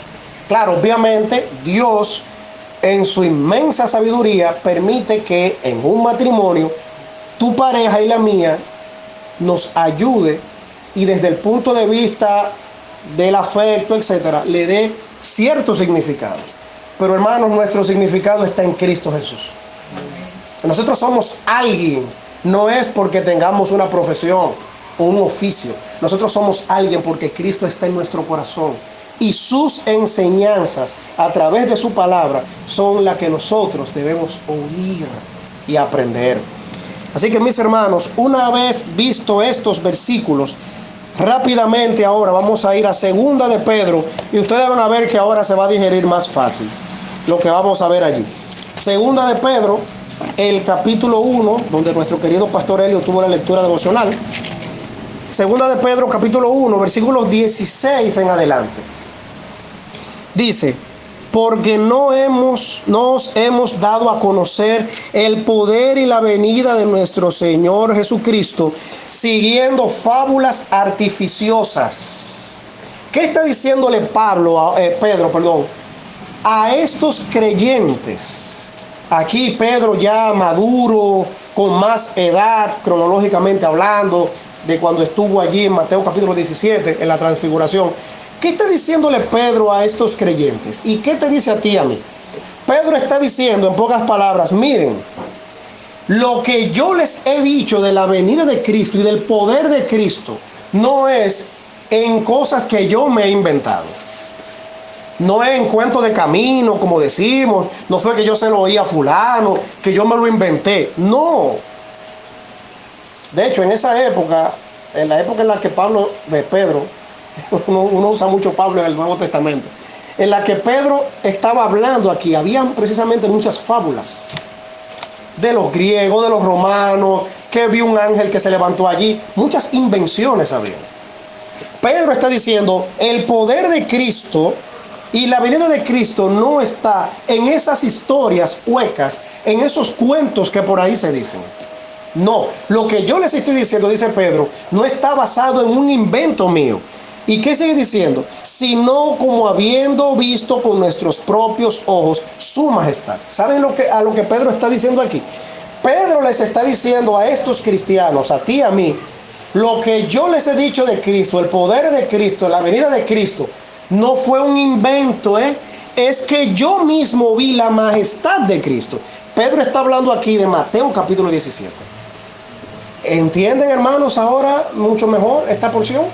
S2: Claro, obviamente Dios en su inmensa sabiduría permite que en un matrimonio tu pareja y la mía nos ayude y desde el punto de vista del afecto, etcétera, le dé cierto significado. Pero hermanos, nuestro significado está en Cristo Jesús. Nosotros somos alguien, no es porque tengamos una profesión o un oficio. Nosotros somos alguien porque Cristo está en nuestro corazón y sus enseñanzas a través de su palabra son las que nosotros debemos oír y aprender. Así que, mis hermanos, una vez visto estos versículos, rápidamente ahora vamos a ir a Segunda de Pedro y ustedes van a ver que ahora se va a digerir más fácil lo que vamos a ver allí. Segunda de Pedro, el capítulo 1, donde nuestro querido pastor Helio tuvo la lectura devocional. Segunda de Pedro, capítulo 1, versículos 16 en adelante. Dice, porque nos hemos dado a conocer el poder y la venida de nuestro Señor Jesucristo, siguiendo fábulas artificiosas. ¿Qué está diciéndole Pedro, a estos creyentes? Aquí Pedro ya maduro, con más edad, cronológicamente hablando, de cuando estuvo allí en Mateo capítulo 17, en la transfiguración. ¿Qué está diciéndole Pedro a estos creyentes? ¿Y qué te dice a ti y a mí? Pedro está diciendo en pocas palabras, miren, lo que yo les he dicho de la venida de Cristo y del poder de Cristo no es en cosas que yo me he inventado. No es en cuento de camino, como decimos, no fue que yo se lo oí a fulano, que yo me lo inventé. No. De hecho, en esa época, en la época en la que Pedro, uno usa mucho Pablo en el Nuevo Testamento, en la que Pedro estaba hablando aquí, habían precisamente muchas fábulas. de los griegos, de los romanos, que vio un ángel que se levantó allí. Muchas invenciones había. Pedro está diciendo, el poder de Cristo y la venida de Cristo no está en esas historias huecas, en esos cuentos que por ahí se dicen. No, lo que yo les estoy diciendo, dice Pedro, no está basado en un invento mío. ¿Y qué sigue diciendo? Sino como habiendo visto con nuestros propios ojos su majestad. ¿Saben a lo que Pedro está diciendo aquí? Pedro les está diciendo a estos cristianos, a ti, a mí, lo que yo les he dicho de Cristo, el poder de Cristo, la venida de Cristo, no fue un invento, es que yo mismo vi la majestad de Cristo. Pedro está hablando aquí de Mateo capítulo 17. ¿Entienden, hermanos, ahora mucho mejor esta porción?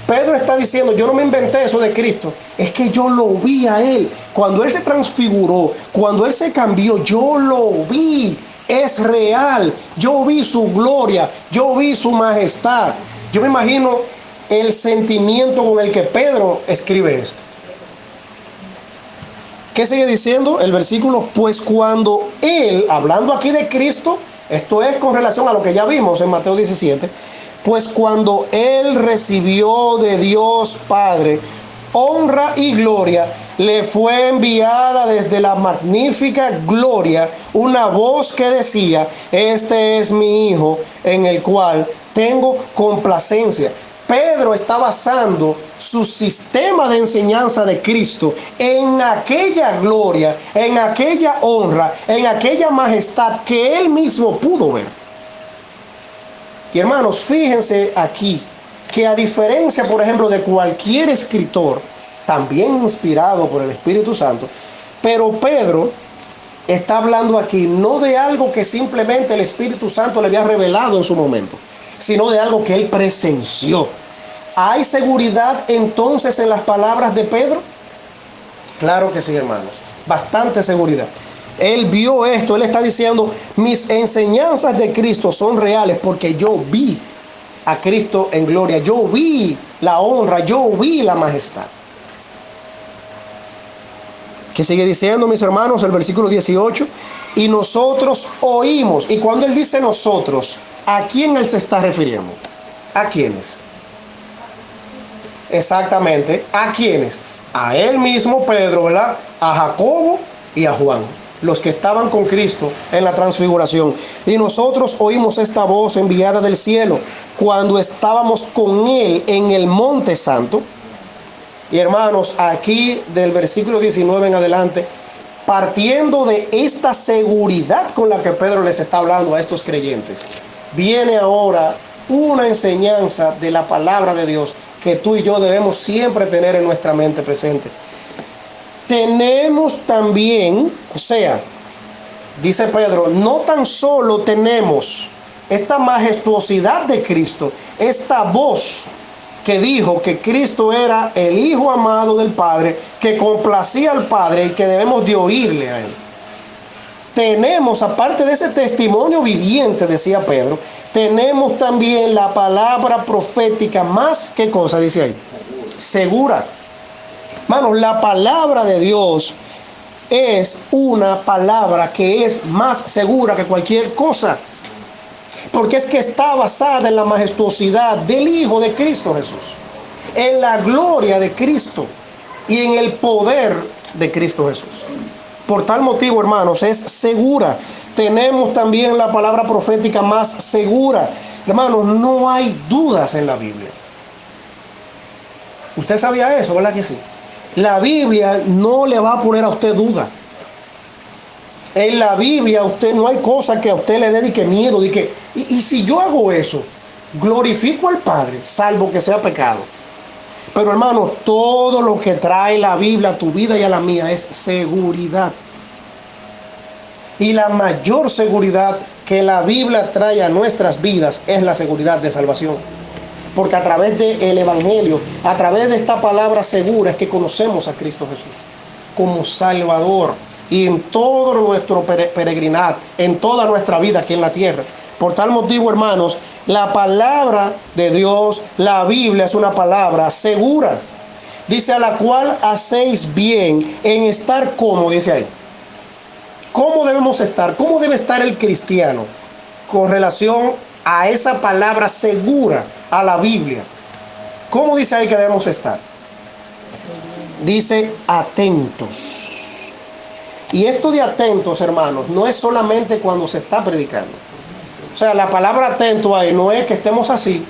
S2: Pedro está diciendo, yo no me inventé eso de Cristo, es que yo lo vi a Él. Cuando Él se transfiguró, cuando Él se cambió, yo lo vi. Es real. Yo vi su gloria, yo vi su majestad. Yo me imagino el sentimiento con el que Pedro escribe esto. ¿Qué sigue diciendo el versículo? Pues cuando Él, hablando aquí de Cristo, esto es con relación a lo que ya vimos en Mateo 17, pues cuando Él recibió de Dios Padre honra y gloria, le fue enviada desde la magnífica gloria una voz que decía, este es mi Hijo en el cual tengo complacencia. Pedro está basando su sistema de enseñanza de Cristo en aquella gloria, en aquella honra, en aquella majestad que Él mismo pudo ver. Y hermanos, fíjense aquí que a diferencia, por ejemplo, de cualquier escritor, también inspirado por el Espíritu Santo, pero Pedro está hablando aquí no de algo que simplemente el Espíritu Santo le había revelado en su momento, sino de algo que él presenció. ¿Hay seguridad entonces en las palabras de Pedro? Claro que sí, hermanos, bastante seguridad. Él vio esto, él está diciendo, mis enseñanzas de Cristo son reales porque yo vi a Cristo en gloria, yo vi la honra, yo vi la majestad. ¿Qué sigue diciendo, mis hermanos? El versículo 18, y nosotros oímos. Y cuando él dice nosotros, ¿a quién él se está refiriendo? ¿A quiénes? Exactamente, ¿a quiénes? A él mismo, Pedro, ¿verdad? A Jacobo y a Juan, los que estaban con Cristo en la transfiguración. Y nosotros oímos esta voz enviada del cielo cuando estábamos con Él en el monte santo. Y hermanos, aquí del versículo 19 en adelante, partiendo de esta seguridad con la que Pedro les está hablando a estos creyentes, viene ahora una enseñanza de la palabra de Dios que tú y yo debemos siempre tener en nuestra mente presente. Tenemos también, o sea, dice Pedro, no tan solo tenemos esta majestuosidad de Cristo, esta voz que dijo que Cristo era el Hijo amado del Padre, que complacía al Padre y que debemos de oírle a Él. Tenemos, aparte de ese testimonio viviente, decía Pedro, tenemos también la palabra profética más, ¿qué cosa dice ahí? Segura. Hermanos, la palabra de Dios es una palabra que es más segura que cualquier cosa. Porque es que está basada en la majestuosidad del Hijo de Cristo Jesús, en la gloria de Cristo y en el poder de Cristo Jesús. Por tal motivo, hermanos, es segura. Tenemos también la palabra profética más segura. Hermanos, no hay dudas en la Biblia. Usted sabía eso, ¿verdad que sí? La Biblia no le va a poner a usted duda. En la Biblia usted no hay cosa que a usted le dedique miedo. Y si yo hago eso, glorifico al Padre, salvo que sea pecado. Pero hermano, todo lo que trae la Biblia a tu vida y a la mía es seguridad. Y la mayor seguridad que la Biblia trae a nuestras vidas es la seguridad de salvación. Porque a través del Evangelio, a través de esta palabra segura es que conocemos a Cristo Jesús como Salvador. Y en todo nuestro peregrinar, en toda nuestra vida aquí en la tierra. Por tal motivo, hermanos, la palabra de Dios, la Biblia, es una palabra segura. Dice, a la cual hacéis bien en estar como, dice ahí, ¿Cómo debemos estar? ¿Cómo debe estar el cristiano con relación a esa palabra segura, a la Biblia? ¿Cómo dice ahí que debemos estar? Dice atentos. Y esto de atentos, hermanos, no es solamente cuando se está predicando. O sea, la palabra atento ahí no es que estemos así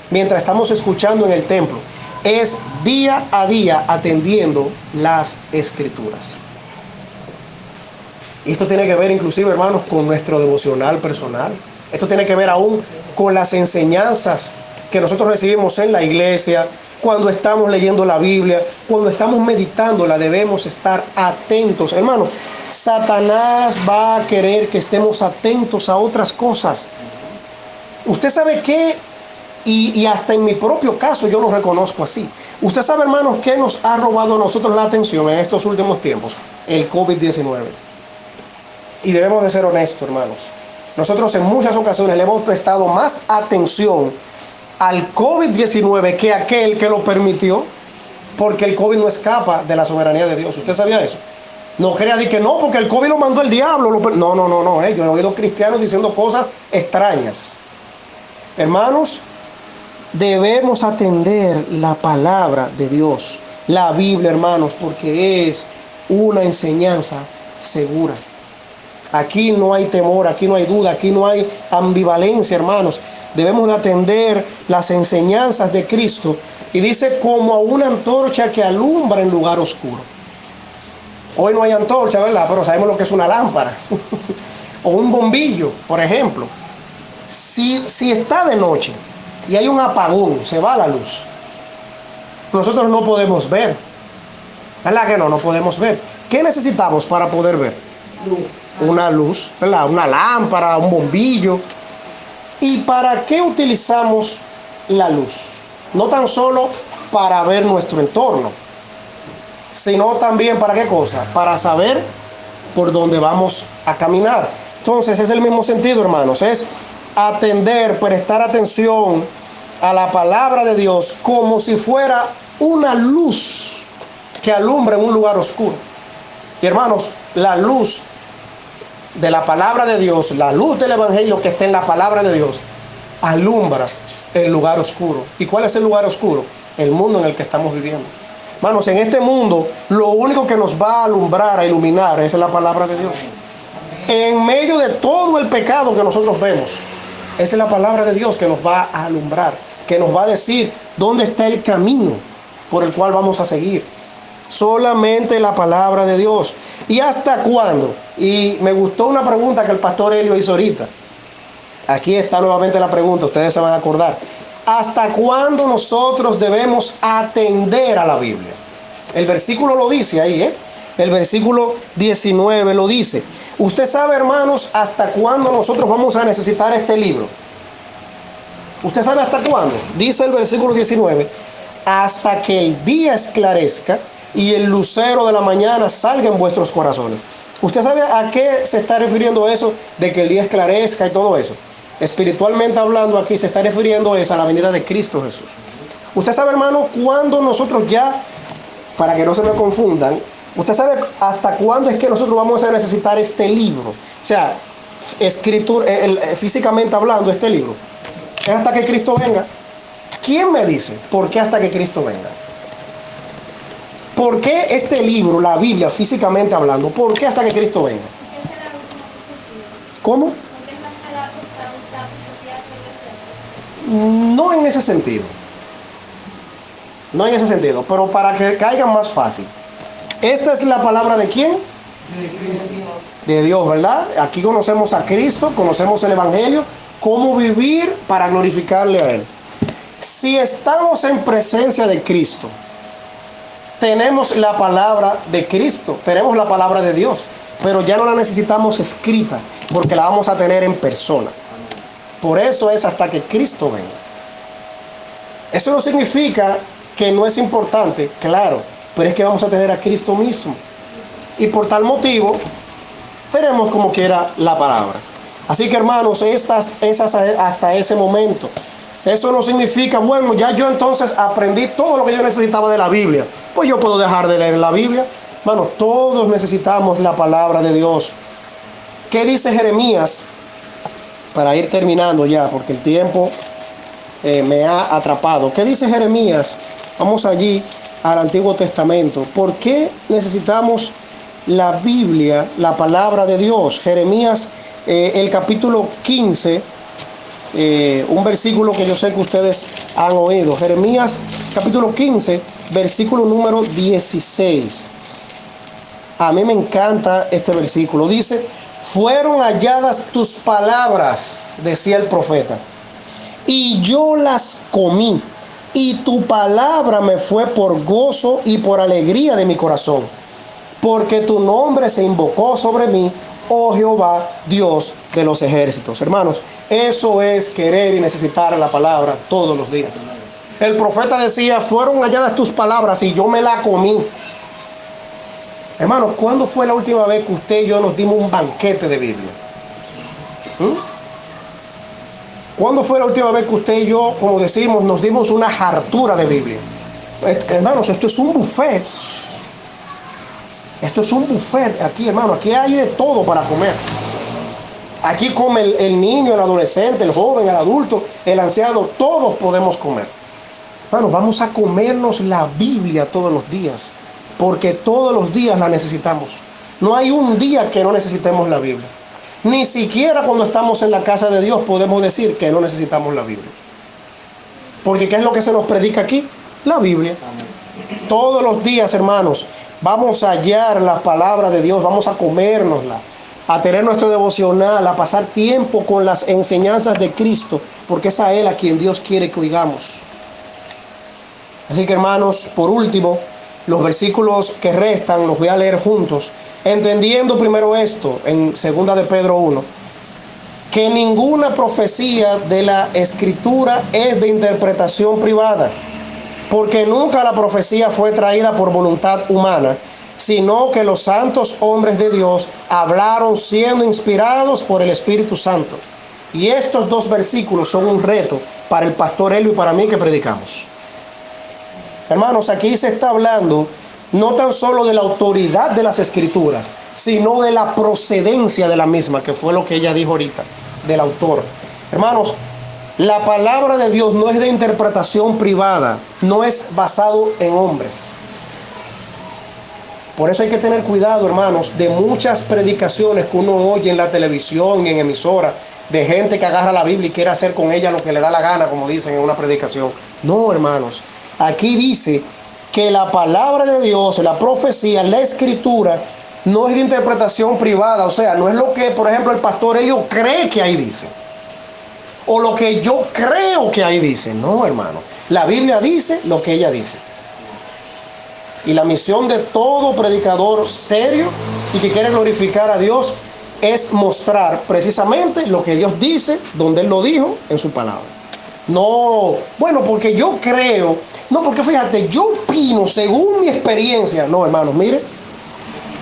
S2: mientras estamos escuchando en el templo. Es día a día atendiendo las escrituras. Y esto tiene que ver inclusive, hermanos, con nuestro devocional personal. Esto tiene que ver aún con las enseñanzas que nosotros recibimos en la iglesia, cuando estamos leyendo la Biblia, cuando estamos meditándola, debemos estar atentos. Hermano, Satanás va a querer que estemos atentos a otras cosas. Usted sabe qué, y hasta en mi propio caso yo lo reconozco así. Usted sabe, hermanos, qué nos ha robado a nosotros la atención en estos últimos tiempos: el COVID-19. Y debemos de ser honestos, hermanos. Nosotros en muchas ocasiones le hemos prestado más atención al COVID-19 que aquel que lo permitió, porque el COVID no escapa de la soberanía de Dios. ¿Usted sabía eso? No crea de que no, porque el COVID lo mandó el diablo. No. Yo he oído cristianos diciendo cosas extrañas. Hermanos, debemos atender la palabra de Dios, la Biblia, hermanos, porque es una enseñanza segura. Aquí no hay temor, aquí no hay duda, aquí no hay ambivalencia, hermanos. Debemos de atender las enseñanzas de Cristo. Y dice, como a una antorcha que alumbra en lugar oscuro. Hoy no hay antorcha, ¿verdad? Pero sabemos lo que es una lámpara. O un bombillo, por ejemplo. Si está de noche y hay un apagón, se va la luz, nosotros no podemos ver. ¿Verdad que no? No podemos ver. ¿Qué necesitamos para poder ver? Una luz, ¿verdad? Una lámpara, un bombillo. ¿Y para qué utilizamos la luz? No tan solo para ver nuestro entorno, sino también ¿para qué cosa? Para saber por dónde vamos a caminar. Entonces es el mismo sentido, hermanos. Es atender, prestar atención a la palabra de Dios como si fuera una luz que alumbra en un lugar oscuro. Y hermanos, la luz de la palabra de Dios, la luz del evangelio que está en la palabra de Dios, alumbra el lugar oscuro. ¿Y cuál es el lugar oscuro? El mundo en el que estamos viviendo. Hermanos, en este mundo lo único que nos va a alumbrar, a iluminar, es la palabra de Dios. En medio de todo el pecado que nosotros vemos, esa es la palabra de Dios que nos va a alumbrar, que nos va a decir dónde está el camino por el cual vamos a seguir. Solamente la palabra de Dios. ¿Y hasta cuándo? Y me gustó una pregunta que el pastor Helio hizo ahorita. Aquí está nuevamente la pregunta, ustedes se van a acordar. ¿Hasta cuándo nosotros debemos atender a la Biblia? El versículo lo dice ahí, ¿eh? El versículo 19 lo dice. Usted sabe, hermanos, hasta cuándo nosotros vamos a necesitar este libro. ¿Usted sabe hasta cuándo? Dice el versículo 19. Hasta que el día esclarezca y el lucero de la mañana salga en vuestros corazones. ¿Usted sabe a qué se está refiriendo eso de que el día esclarezca y todo eso? Espiritualmente hablando, aquí se está refiriendo a la venida de Cristo Jesús. Usted sabe, hermano, cuándo nosotros ya, para que no se me confundan, usted sabe hasta cuándo es que nosotros vamos a necesitar este libro. O sea, físicamente hablando, este libro. Es hasta que Cristo venga. ¿Quién me dice por qué hasta que Cristo venga? ¿Por qué este libro, la Biblia, físicamente hablando, por qué hasta que Cristo venga? ¿Cómo? No en ese sentido. No en ese sentido, pero para que caiga más fácil. Esta es la palabra de ¿quién? De Dios, ¿verdad? Aquí conocemos a Cristo, conocemos el Evangelio, cómo vivir para glorificarle a Él. Si estamos en presencia de Cristo, tenemos la palabra de Cristo, tenemos la palabra de Dios, pero ya no la necesitamos escrita, porque la vamos a tener en persona. Por eso es hasta que Cristo venga. Eso no significa que no es importante, claro, pero es que vamos a tener a Cristo mismo. Y por tal motivo, tenemos como quiera la palabra. Así que, hermanos, hasta ese momento. Eso no significa, bueno, ya yo entonces aprendí todo lo que yo necesitaba de la Biblia. Pues yo puedo dejar de leer la Biblia. Bueno, todos necesitamos la palabra de Dios ¿Qué dice Jeremías? Para ir terminando ya, porque el tiempo me ha atrapado. ¿Qué dice Jeremías? Vamos allí al Antiguo Testamento. ¿Por qué necesitamos la Biblia, la palabra de Dios? Jeremías, el capítulo 15, un versículo que yo sé que ustedes han oído. Jeremías, capítulo 15, versículo número 16. A mí me encanta este versículo. Dice: fueron halladas tus palabras, decía el profeta, y yo las comí, y tu palabra me fue por gozo y por alegría de mi corazón, porque tu nombre se invocó sobre mí, oh Jehová, Dios de los ejércitos. Hermanos, eso es querer y necesitar la palabra todos los días. El profeta decía: fueron halladas tus palabras y yo me la comí. Hermanos, ¿cuándo fue la última vez que usted y yo nos dimos un banquete de Biblia? ¿Cuándo fue la última vez que usted y yo, como decimos, nos dimos una hartura de Biblia? Hermanos, esto es un buffet. Esto es un buffet aquí, hermano. Aquí hay de todo para comer. Aquí come el niño, el adolescente, el joven, el adulto, el anciano. Todos podemos comer. Hermanos, vamos a comernos la Biblia todos los días, porque todos los días la necesitamos. No hay un día que no necesitemos la Biblia. Ni siquiera cuando estamos en la casa de Dios podemos decir que no necesitamos la Biblia. Porque ¿qué es lo que se nos predica aquí? La Biblia. Todos los días, hermanos, vamos a hallar la palabra de Dios, vamos a comérnosla, a tener nuestro devocional, a pasar tiempo con las enseñanzas de Cristo, porque es a Él a quien Dios quiere que oigamos. Así que, hermanos, por último, los versículos que restan los voy a leer juntos, entendiendo primero esto en 2 de Pedro 1, que ninguna profecía de la Escritura es de interpretación privada, porque nunca la profecía fue traída por voluntad humana, sino que los santos hombres de Dios hablaron siendo inspirados por el Espíritu Santo. Y estos dos versículos son un reto para el pastor Elio y para mí que predicamos. Hermanos, aquí se está hablando no tan solo de la autoridad de las Escrituras, sino de la procedencia de la misma, que fue lo que ella dijo ahorita, del autor. Hermanos, la palabra de Dios no es de interpretación privada, no es basado en hombres. Por eso hay que tener cuidado, hermanos, de muchas predicaciones que uno oye en la televisión y en emisora, de gente que agarra la Biblia y quiere hacer con ella lo que le da la gana, como dicen en una predicación. No, hermanos. Aquí dice que la palabra de Dios, la profecía, la Escritura, no es de interpretación privada. O sea, no es lo que, por ejemplo, el pastor Elio cree que ahí dice, o lo que yo creo que ahí dice. No, hermano. La Biblia dice lo que ella dice. Y la misión de todo predicador serio y que quiere glorificar a Dios es mostrar precisamente lo que Dios dice, donde Él lo dijo en su palabra. No, bueno, porque yo creo, no, porque fíjate, yo opino según mi experiencia. No, hermanos, mire,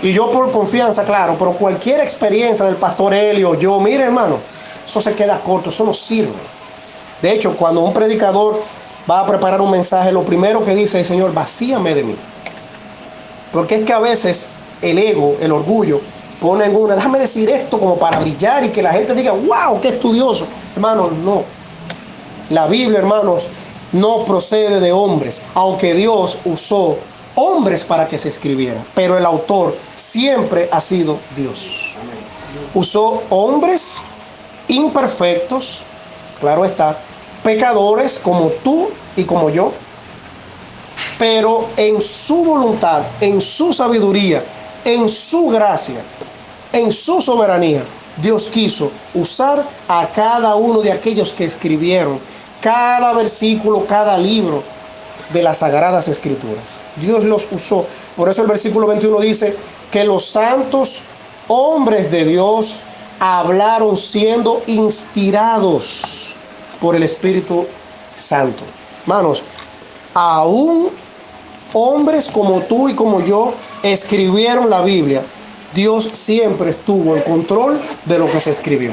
S2: y yo por confianza, claro, pero cualquier experiencia del pastor Elio, yo, mire, hermano, eso se queda corto, eso no sirve. De hecho, cuando un predicador va a preparar un mensaje, lo primero que dice es: Señor, vacíame de mí. Porque es que a veces el ego, el orgullo, pone en una, déjame decir esto como para brillar y que la gente diga: wow, qué estudioso. Hermanos, no. La Biblia, hermanos, no procede de hombres, aunque Dios usó hombres para que se escribiera, pero el autor siempre ha sido Dios. Usó hombres imperfectos, claro está, pecadores como tú y como yo, pero en su voluntad, en su sabiduría, en su gracia, en su soberanía, Dios quiso usar a cada uno de aquellos que escribieron cada versículo, cada libro de las Sagradas Escrituras. Dios los usó. Por eso el versículo 21 dice que los santos hombres de Dios hablaron siendo inspirados por el Espíritu Santo. Hermanos, aún hombres como tú y como yo escribieron la Biblia. Dios siempre estuvo en control de lo que se escribió.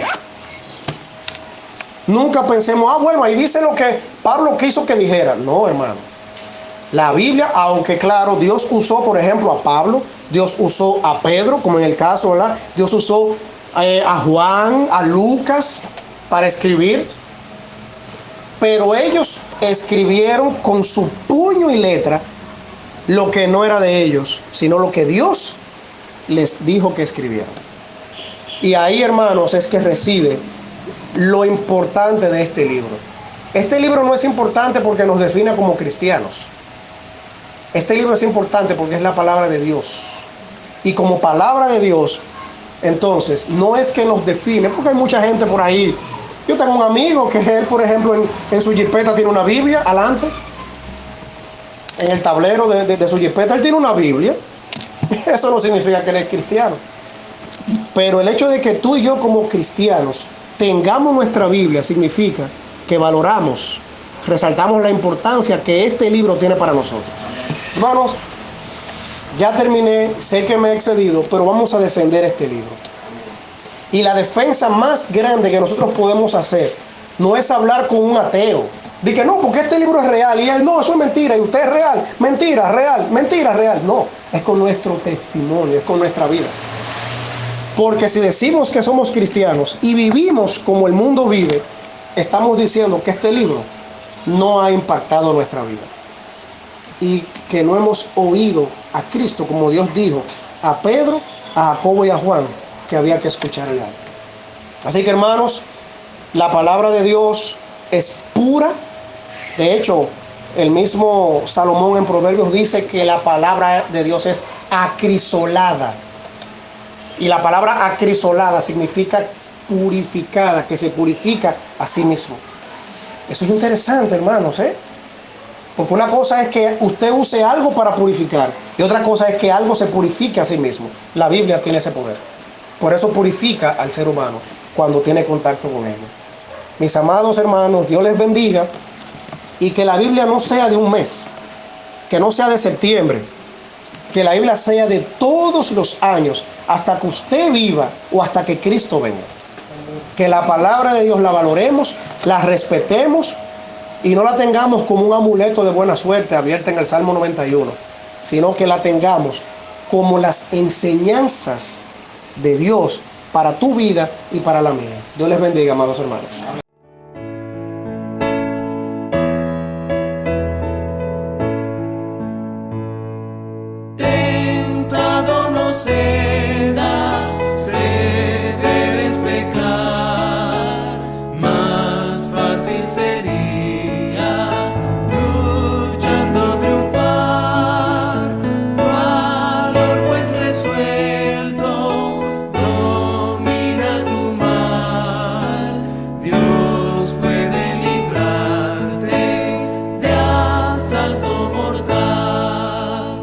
S2: Nunca pensemos: bueno, ahí dice lo que Pablo quiso que dijera. No, hermano. La Biblia, aunque claro, Dios usó, por ejemplo, a Pablo, Dios usó a Pedro, como en el caso, ¿verdad? Dios usó a Juan, a Lucas para escribir, pero ellos escribieron con su puño y letra lo que no era de ellos, sino lo que Dios les dijo que escribieran. Y ahí, hermanos, es que reside lo importante de este libro. Este libro no es importante porque nos define como cristianos. Este libro es importante porque es la palabra de Dios. Y como palabra de Dios, entonces, no es que nos define, porque hay mucha gente por ahí. Yo tengo un amigo que él, por ejemplo, en su jipeta tiene una Biblia adelante. En el tablero de su jipeta él tiene una Biblia. Eso no significa que él es cristiano. Pero el hecho de que tú y yo como cristianos tengamos nuestra Biblia significa que valoramos, resaltamos la importancia que este libro tiene para nosotros. Hermanos, ya terminé, sé que me he excedido, pero vamos a defender este libro. Y la defensa más grande que nosotros podemos hacer no es hablar con un ateo. Dice que no, porque este libro es real. Y él, no, eso es mentira. Y usted es real. Mentira, real. Mentira, real. No, es con nuestro testimonio, es con nuestra vida. Porque si decimos que somos cristianos y vivimos como el mundo vive, estamos diciendo que este libro no ha impactado nuestra vida. Y que no hemos oído a Cristo como Dios dijo a Pedro, a Jacobo y a Juan que había que escucharle a él. Así que, hermanos, la palabra de Dios es pura. De hecho, el mismo Salomón en Proverbios dice que la palabra de Dios es acrisolada. Y la palabra acrisolada significa purificada, que se purifica a sí mismo. Eso es interesante, hermanos, Porque una cosa es que usted use algo para purificar y otra cosa es que algo se purifique a sí mismo. La Biblia tiene ese poder. Por eso purifica al ser humano cuando tiene contacto con ella. Mis amados hermanos, Dios les bendiga y que la Biblia no sea de un mes, que no sea de septiembre, que la Biblia sea de todos los años hasta que usted viva o hasta que Cristo venga. Que la palabra de Dios la valoremos, la respetemos y no la tengamos como un amuleto de buena suerte abierta en el Salmo 91, sino que la tengamos como las enseñanzas de Dios para tu vida y para la mía. Dios les bendiga, amados hermanos.
S6: Tentado no cedas, ceder es pecar, más fácil sería luchando triunfar, valor pues resuelto, domina tu mal, Dios puede librarte de asalto mortal.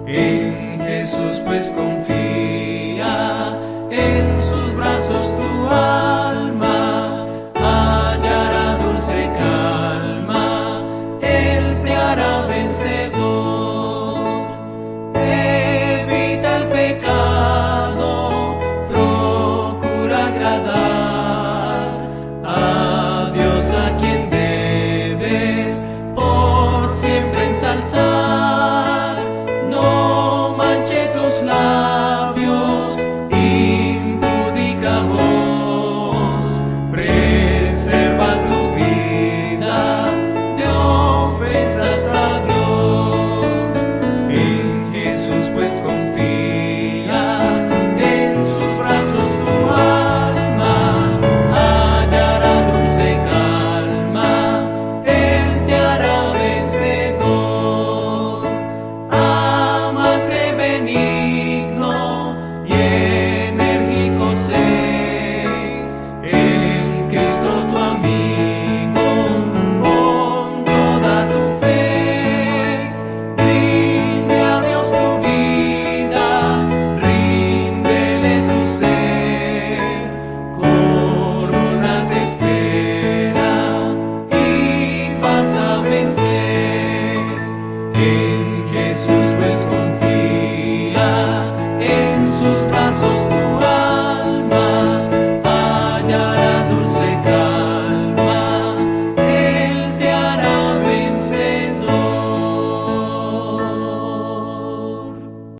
S6: En Jesús pues confía, en sus brazos tu alma hallará dulce calma, Él te hará vencedor. Evita el pecado, procura agradar a Dios a quien debes por siempre ensalzar. No manche tus labios, impúdica voz, preserva tu vida de ofensa.